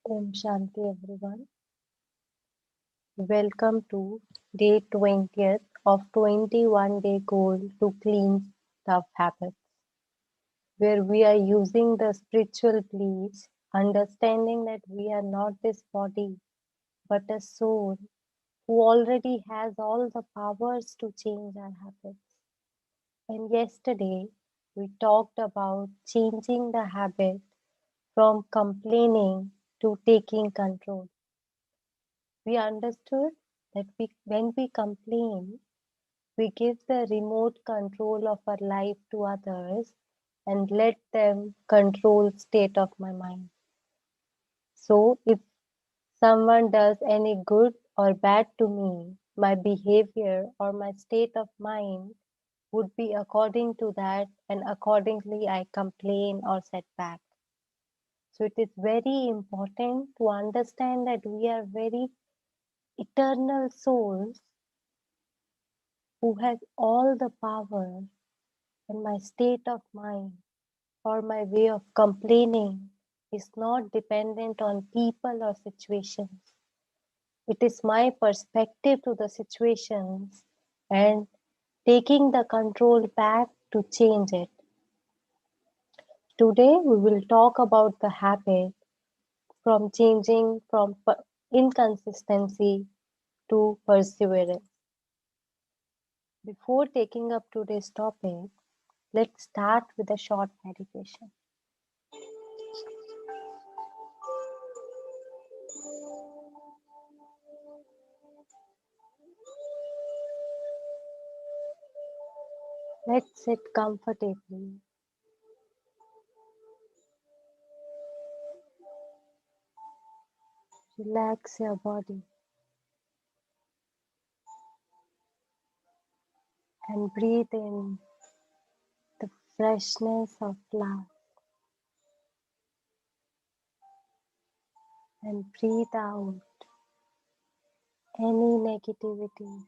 Om Shanti everyone. Welcome to day 20th of 21-day goal to clean tough habits, where we are using the spiritual beliefs, understanding that we are not this body but a soul who already has all the powers to change our habits. And yesterday we talked about changing the habit from complaining to taking control. We understood that when we complain, we give the remote control of our life to others and let them control state of my mind. So if someone does any good or bad to me, my behavior or my state of mind would be according to that, and accordingly I complain or set back. So it is very important to understand that we are very eternal souls who has all the power, and my state of mind or my way of complaining is not dependent on people or situations. It is my perspective to the situations and taking the control back to change it. Today we will talk about the habit from changing from inconsistency to perseverance. Before taking up today's topic, let's start with a short meditation. Let's sit comfortably. Relax your body and breathe in the freshness of life and breathe out any negativity,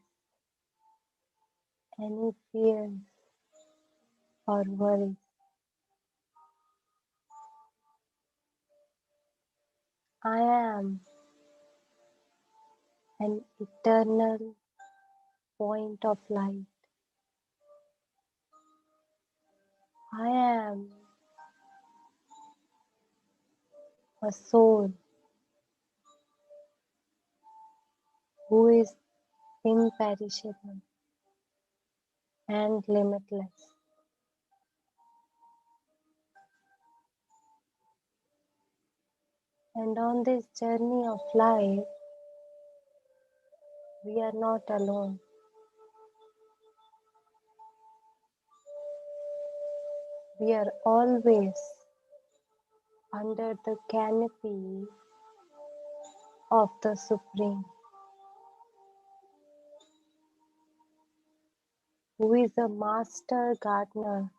any fears or worries. I am an eternal point of light. I am a soul who is imperishable and limitless. And on this journey of life, we are not alone. We are always under the canopy of the Supreme, who is a master gardener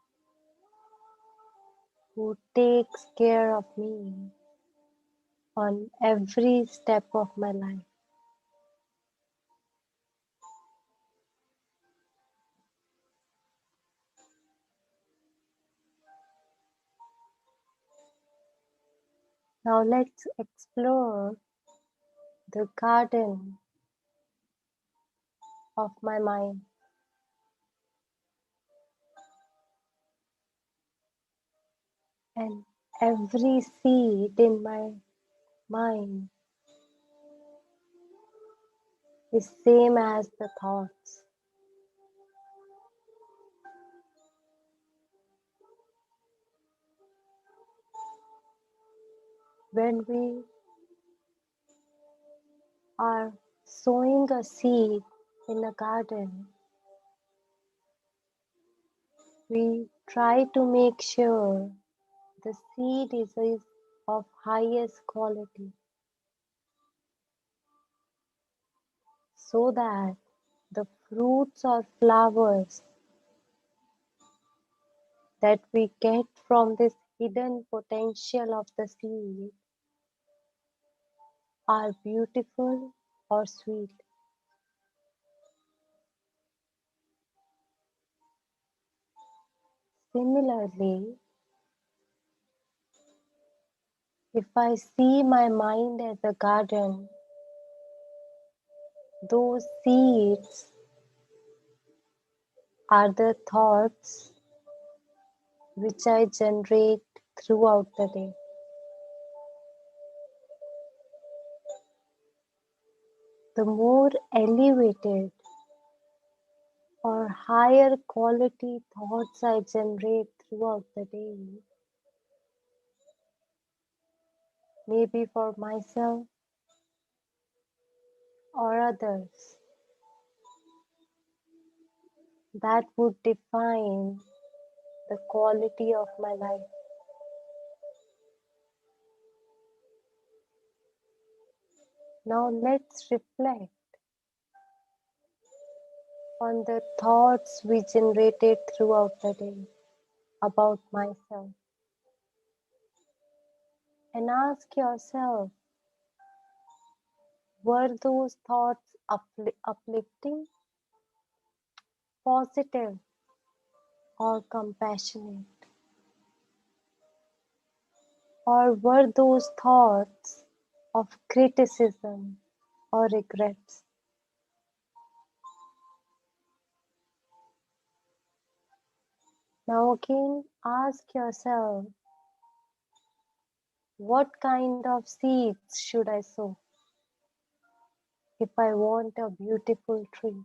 who takes care of me on every step of my life. Now let's explore the garden of my mind. And every seed in my mind is same as the thoughts. When we are sowing a seed in a garden, we try to make sure the seed is of highest quality so that the fruits or flowers that we get from this hidden potential of the seed are beautiful or sweet. Similarly, If I see my mind as a garden, those seeds are the thoughts which I generate throughout the day. The more elevated or higher quality thoughts I generate throughout the day, maybe for myself or others, that would define the quality of my life. Now let's reflect on the thoughts we generated throughout the day about myself and ask yourself, were those thoughts uplifting, positive, or compassionate? Or were those thoughts of criticism or regrets? Now again ask yourself, what kind of seeds should I sow if I want a beautiful tree?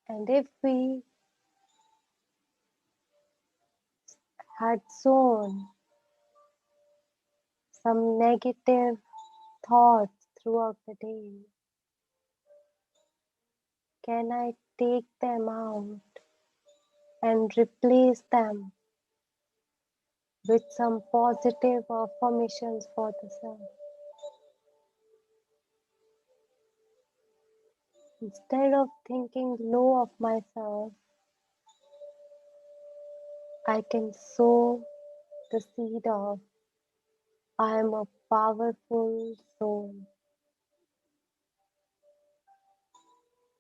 And if we had sown some negative thoughts throughout the day, can I take them out and replace them with some positive affirmations for the self? Instead of thinking low of myself, I can sow the seed of I am a powerful soul.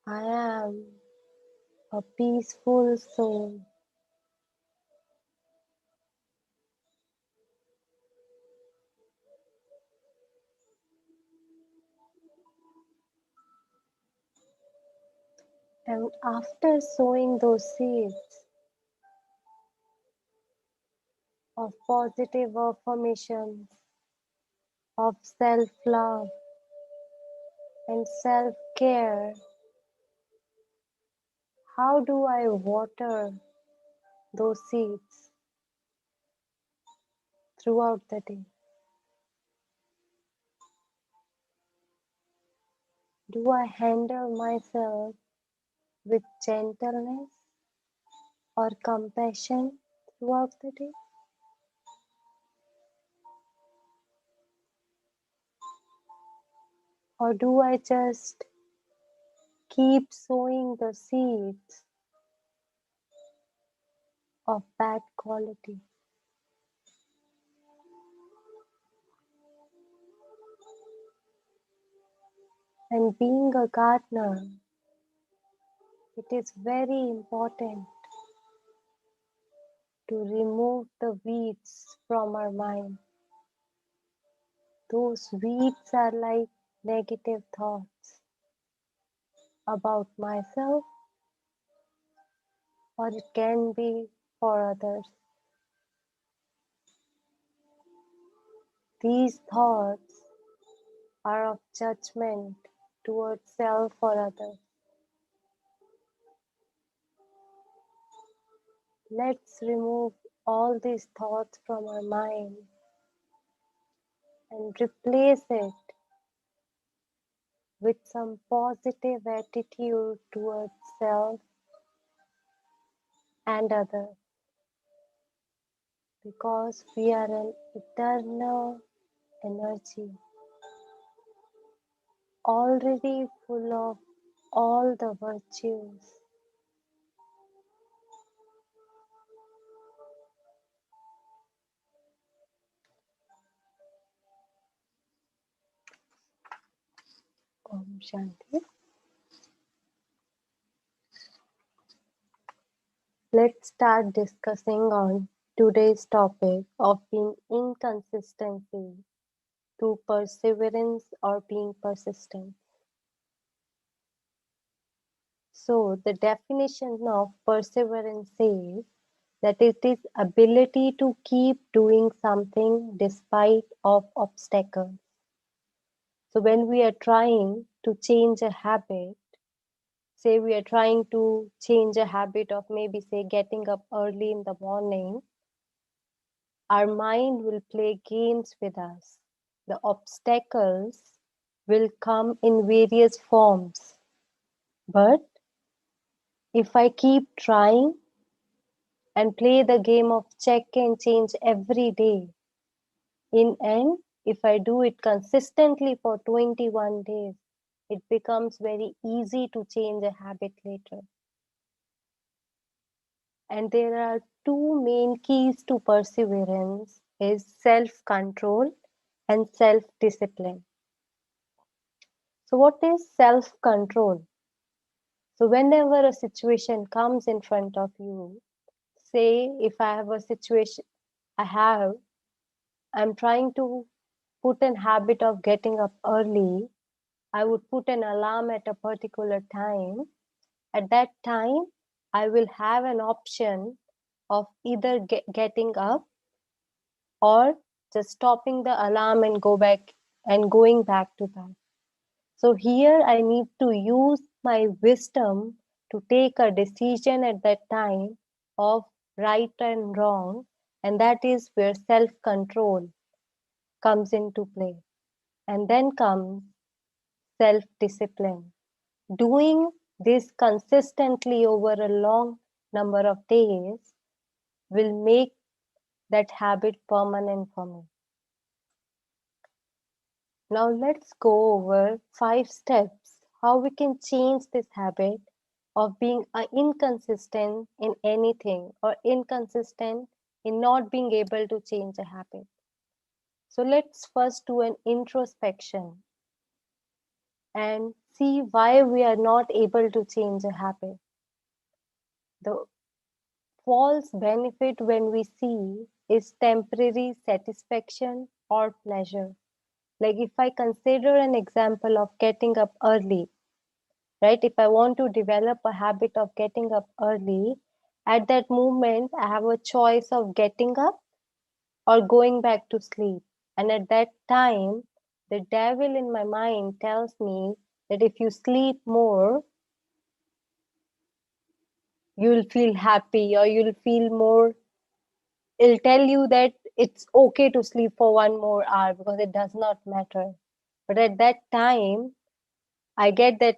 I am a peaceful soul. And after sowing those seeds of positive affirmations, of self-love and self-care, how do I water those seeds throughout the day? Do I handle myself with gentleness or compassion throughout the day? Or do I just keep sowing the seeds of bad quality? And being a gardener, it is very important to remove the weeds from our mind. Those weeds are like negative thoughts about myself, or it can be for others. These thoughts are of judgment towards self or others. Let's remove all these thoughts from our mind and replace it with some positive attitude towards self and others, because we are an eternal energy already full of all the virtues. Om Shanti. Let's start discussing on today's topic of being inconsistency to perseverance or being persistent. So the definition of perseverance says that it is ability to keep doing something despite of obstacles. So when we are trying to change a habit, say we are trying to change a habit of maybe say getting up early in the morning, our mind will play games with us. The obstacles will come in various forms. But if I keep trying and play the game of check and change every day, in end, if I do it consistently for 21 days, it becomes very easy to change a habit later. And there are two main keys to perseverance is self-control and self-discipline. So what is self-control? So whenever a situation comes in front of you, say if I have a situation, I'm trying to put an habit of getting up early, I would put an alarm at a particular time. At that time, I will have an option of either getting up or just stopping the alarm and going back to bed. So here I need to use my wisdom to take a decision at that time of right and wrong, and that is where self-control comes into play. And then comes self-discipline. Doing this consistently over a long number of days will make that habit permanent for me. Now let's go over 5 steps how we can change this habit of being inconsistent in anything or inconsistent in not being able to change a habit. So let's first do an introspection and see why we are not able to change a habit. The false benefit when we see is temporary satisfaction or pleasure. Like if I consider an example of getting up early, right? If I want to develop a habit of getting up early, at that moment, I have a choice of getting up or going back to sleep. And at that time, the devil in my mind tells me that if you sleep more, you'll feel happy or you'll feel more. It'll tell you that it's okay to sleep for 1 more hour because it does not matter. But at that time, I get that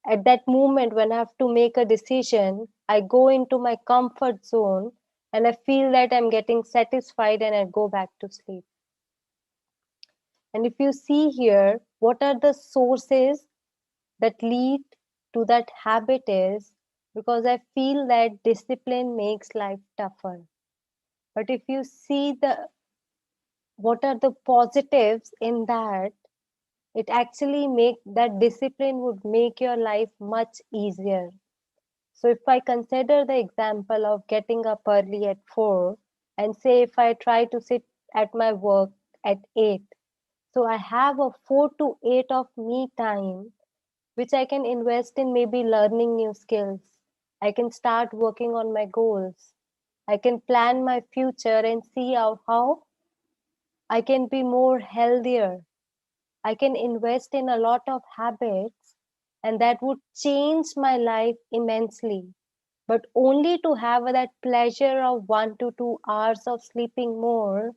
at that moment when I have to make a decision, I go into my comfort zone and I feel that I'm getting satisfied and I go back to sleep. And if you see here, what are the sources that lead to that habit is because I feel that discipline makes life tougher. But if you see what are the positives in that, it actually make that discipline would make your life much easier. So if I consider the example of getting up early at 4 and say if I try to sit at my work at 8, so I have a 4 to 8 of me time which I can invest in maybe learning new skills. I can start working on my goals. I can plan my future and see how I can be more healthier. I can invest in a lot of habits and that would change my life immensely. But only to have that pleasure of 1 to 2 hours of sleeping more,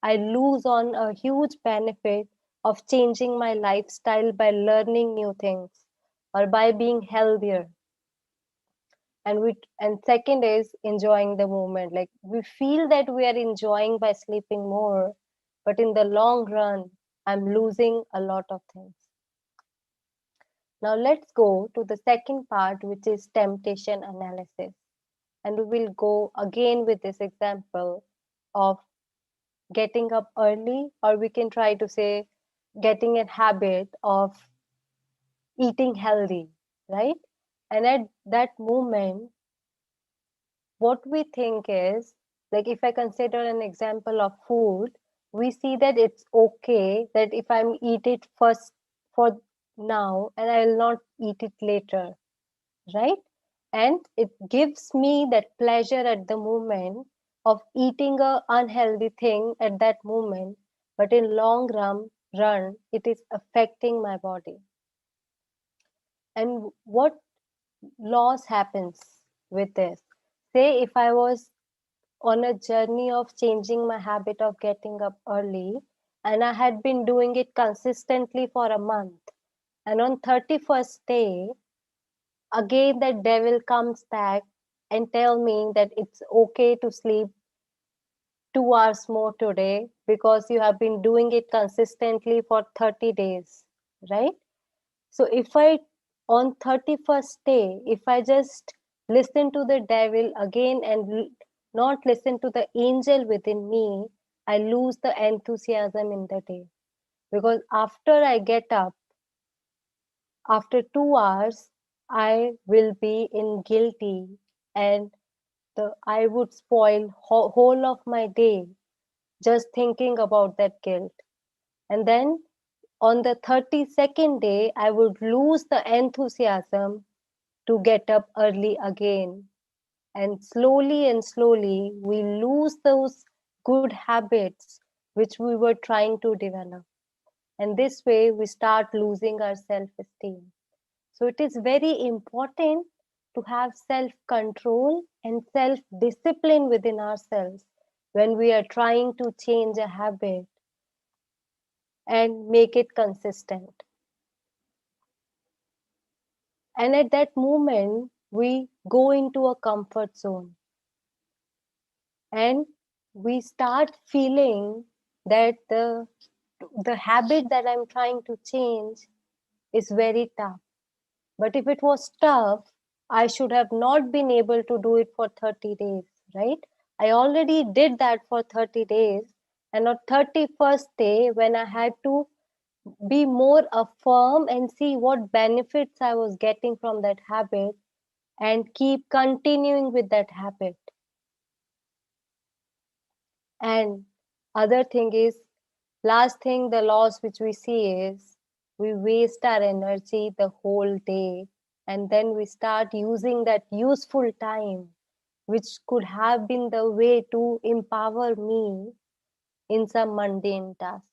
I lose on a huge benefit of changing my lifestyle by learning new things or by being healthier. And second is enjoying the moment. Like we feel that we are enjoying by sleeping more, but in the long run, I'm losing a lot of things. Now let's go to the second part, which is temptation analysis. And we will go again with this example of getting up early, or we can try to say getting a habit of eating healthy, right? And at that moment, what we think is, like if I consider an example of food, we see that it's okay that if I'm eat it first for now and I will not eat it later, right? And it gives me that pleasure at the moment of eating a unhealthy thing at that moment, but in long run it is affecting my body. And what loss happens with this? Say if I was on a journey of changing my habit of getting up early, and I had been doing it consistently for a month, and on 31st day again that devil comes back and tell me that it's okay to sleep 2 hours more today because you have been doing it consistently for 30 days, right? So if I, on 31st day, if I just listen to the devil again and not listen to the angel within me, I lose the enthusiasm in the day. Because after I get up, after 2 hours, I will be in guilty, and I would spoil whole of my day just thinking about that guilt. And then on the 32nd day, I would lose the enthusiasm to get up early again. And slowly, we lose those good habits which we were trying to develop. And this way, we start losing our self esteem. So, it is very important to have self control and self discipline within ourselves when we are trying to change a habit and make it consistent. And at that moment, we go into a comfort zone and we start feeling that the habit that I'm trying to change is very tough. But if it was tough, I should have not been able to do it for 30 days, right? I already did that for 30 days. And on 31st day, when I had to be more affirm and see what benefits I was getting from that habit and keep continuing with that habit. And other thing is, last thing, the loss which we see is we waste our energy the whole day, and then we start using that useful time which could have been the way to empower me in some mundane tasks.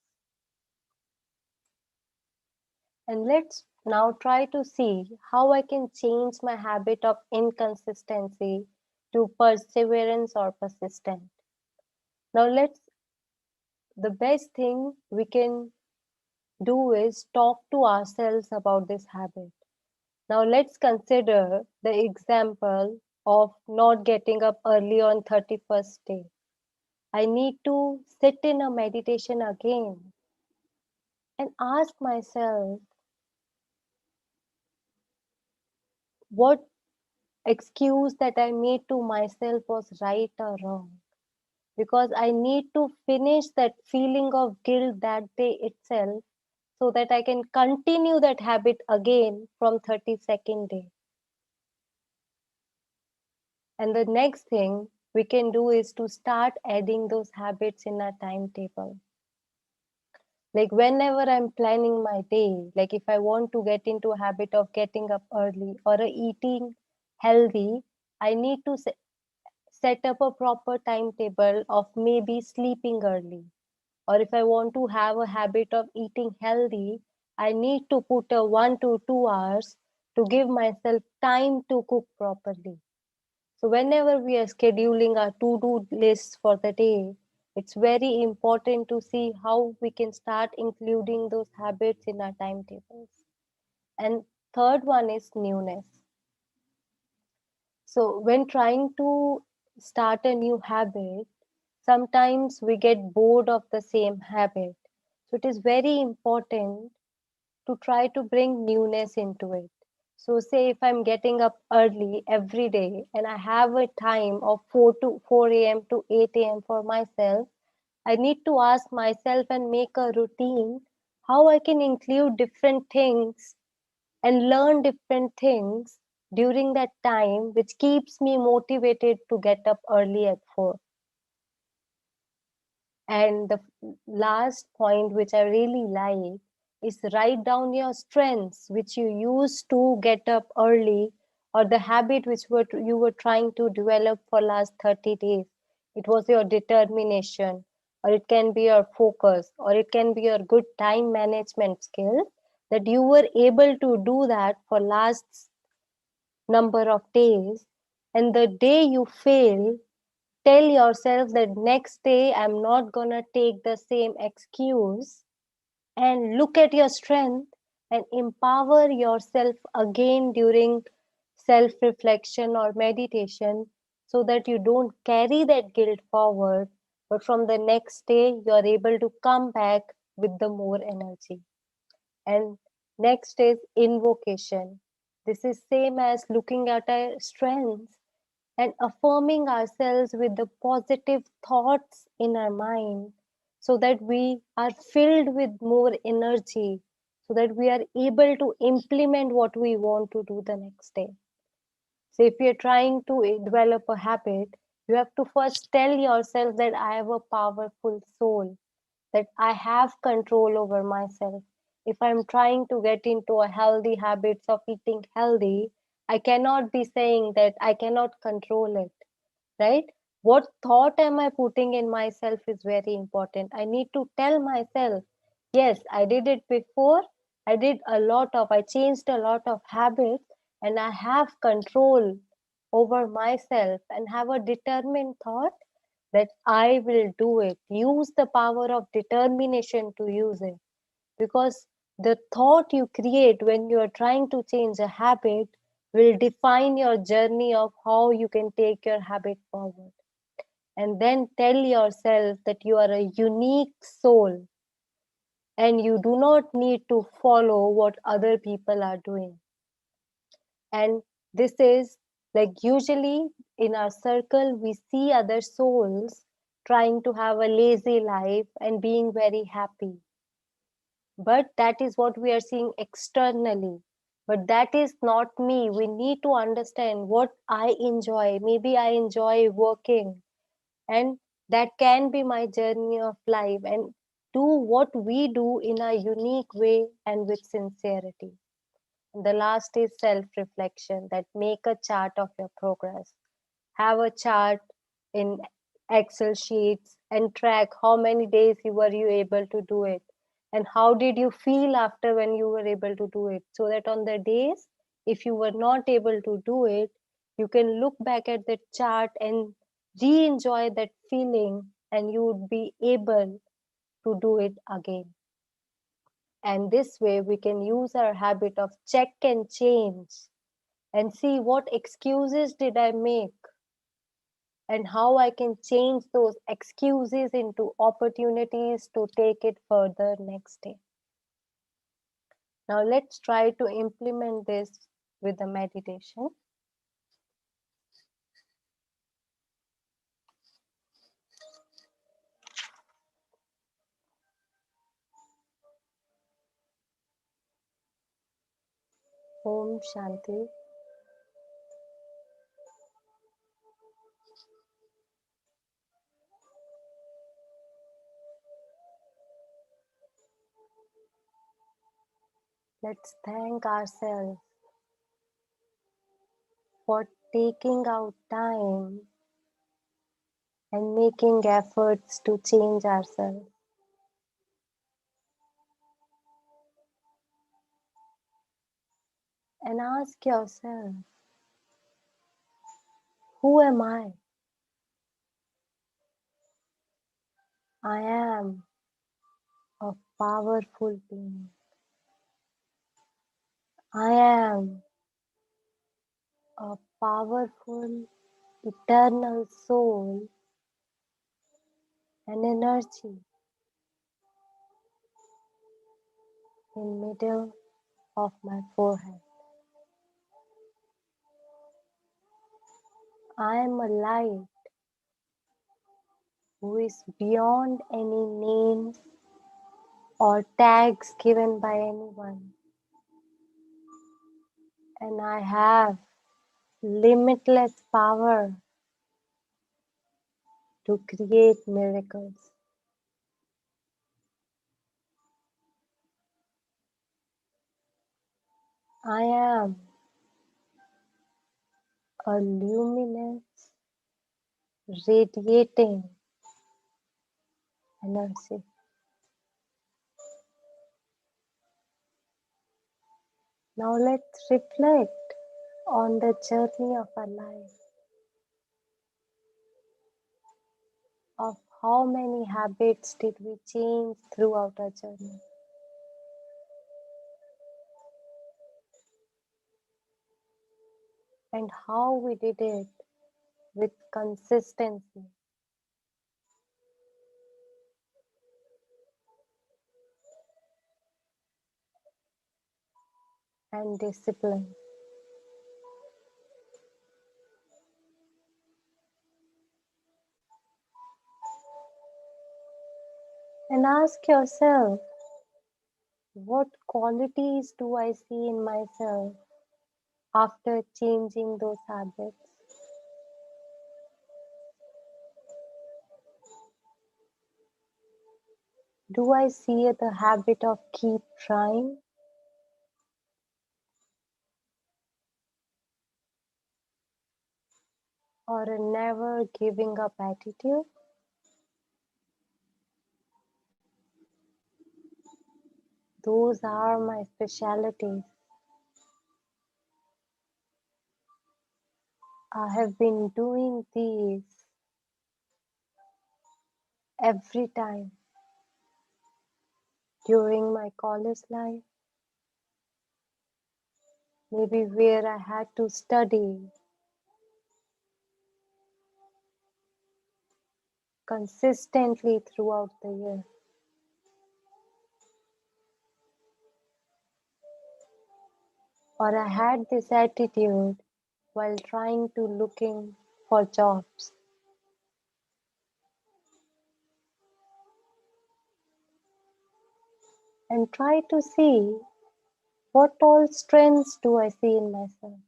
And let's now try to see how I can change my habit of inconsistency to perseverance or persistent. Now the best thing we can do is talk to ourselves about this habit. Now let's consider the example of not getting up early on 31st day. I need to sit in a meditation again and ask myself what excuse that I made to myself was right or wrong. Because I need to finish that feeling of guilt that day itself so that I can continue that habit again from 32nd day. And the next thing we can do is to start adding those habits in our timetable. Like whenever I'm planning my day, like if I want to get into a habit of getting up early or eating healthy, I need to set up a proper timetable of maybe sleeping early. Or if I want to have a habit of eating healthy, I need to put a 1 to 2 hours to give myself time to cook properly. So whenever we are scheduling our to-do lists for the day, it's very important to see how we can start including those habits in our timetables. And third one is newness. So when trying to start a new habit, sometimes we get bored of the same habit. So it is very important to try to bring newness into it. So say if I'm getting up early every day and I have a time of 4 a.m. to 8 a.m. for myself, I need to ask myself and make a routine how I can include different things and learn different things during that time, which keeps me motivated to get up early at 4. And the last point, which I really like, is write down your strengths, which you use to get up early, or the habit which you were trying to develop for last 30 days. It was your determination, or it can be your focus, or it can be your good time management skill, that you were able to do that for last number of days. And the day you fail, tell yourself that next day I'm not gonna take the same excuse, and look at your strength and empower yourself again during self reflection or meditation, so that you don't carry that guilt forward, but from the next day you're able to come back with the more energy. And next is invocation. This is same as looking at our strengths and affirming ourselves with the positive thoughts in our mind, so that we are filled with more energy, so that we are able to implement what we want to do the next day. So if you're trying to develop a habit, you have to first tell yourself that I have a powerful soul, that I have control over myself. If I'm trying to get into a healthy habits of eating healthy, I cannot be saying that I cannot control it, right? What thought am I putting in myself is very important. I need to tell myself, yes, I did it before. I changed a lot of habits, and I have control over myself, and have a determined thought that I will do it. Use the power of determination to use it, because the thought you create when you are trying to change a habit will define your journey of how you can take your habit forward. And then tell yourself that you are a unique soul, and you do not need to follow what other people are doing. And this is like, usually in our circle we see other souls trying to have a lazy life and being very happy, but that is what we are seeing externally. But that is not me. We need to understand what I enjoy. Maybe I enjoy working, and that can be my journey of life, and do what we do in a unique way and with sincerity. The last is self reflection, that make a chart of your progress. Have a chart in Excel sheets and track how many days you able to do it, and how did you feel after when you were able to do it, so that on the days if you were not able to do it, you can look back at the chart and re-enjoy that feeling, and you would be able to do it again. And this way we can use our habit of check and change, and see what excuses did I make, and how I can change those excuses into opportunities to take it further next day. Now let's try to implement this with the meditation. Om Shanti. Let's thank ourselves for taking out time and making efforts to change ourselves. And ask yourself, who am I? I am a powerful being. I am a powerful eternal soul and energy in middle of my forehead. I am a light who is beyond any names or tags given by anyone. And I have limitless power to create miracles. I am a luminous, radiating energy. Now let's reflect on the journey of our life, of how many habits did we change throughout our journey, and how we did it with consistency and discipline. And ask yourself, what qualities do I see in myself after changing those habits? Do I see the habit of keep trying, or a never giving up attitude? Those are my specialities. I have been doing these every time during my college life, maybe where I had to study consistently throughout the year, or I had this attitude while trying to looking for jobs. And try to see what all strengths do I see in myself.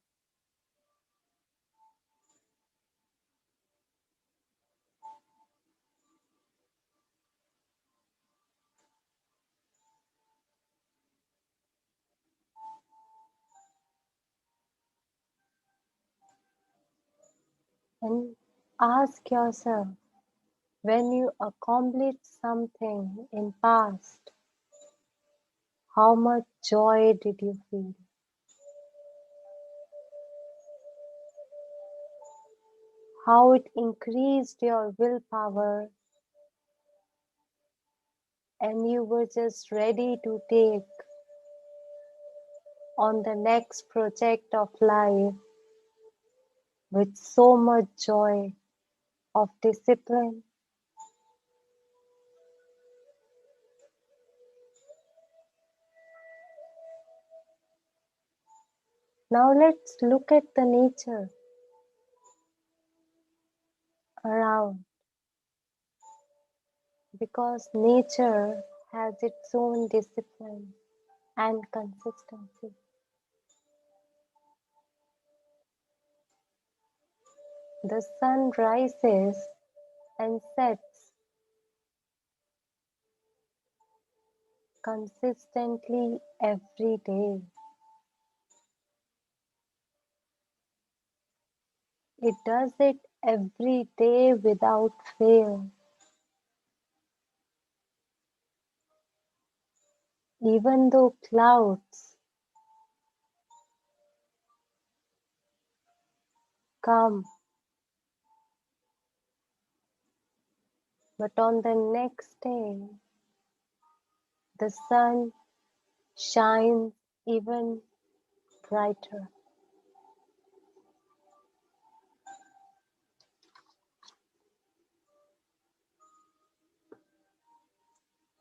And ask yourself, when you accomplished something in past, how much joy did you feel? How it increased your willpower, and you were just ready to take on the next project of life with so much joy of discipline. Now let's look at the nature around, because nature has its own discipline and consistency. The sun rises and sets consistently every day. It does it every day without fail. Even though clouds come, but on the next day, the sun shines even brighter.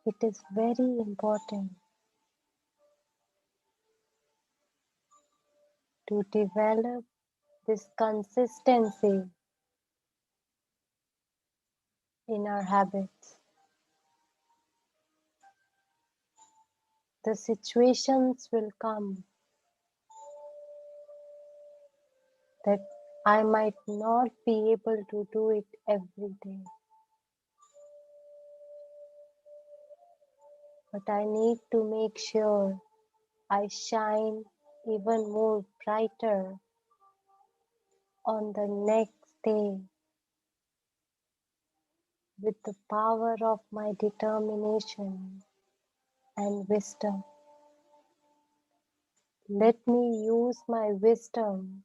It is very important to develop this consistency in our habits. The situations will come, that I might not be able to do it every day, but I need to make sure I shine even more brighter on the next day with the power of my determination and wisdom. Let me use my wisdom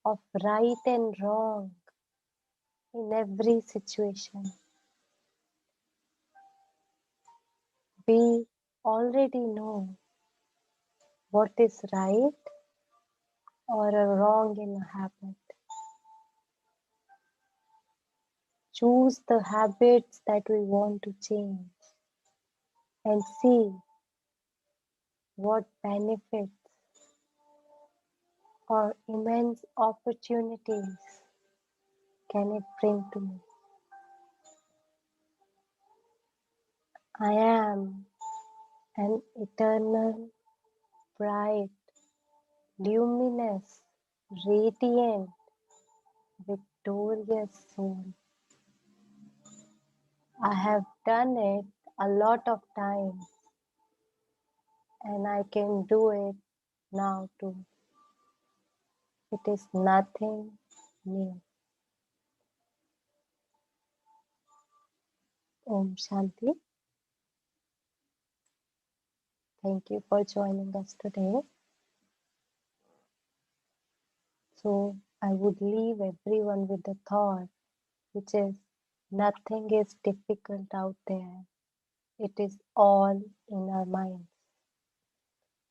of right and wrong in every situation. We already know what is right or a wrong in a habit. Choose the habits that we want to change and see what benefits or immense opportunities can it bring to me. I am an eternal, bright, luminous, radiant, victorious soul. I have done it a lot of times and I can do it now too. It is nothing new. Om Shanti. Thank you for joining us today. So I would leave everyone with the thought, which is nothing is difficult out there. It is all in our minds.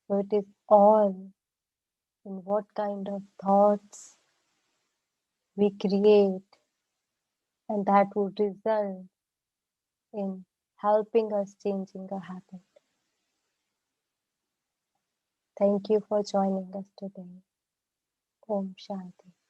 So it is all in what kind of thoughts we create, and that would result in helping us changing a habit. Thank you for joining us today. Om Shanti.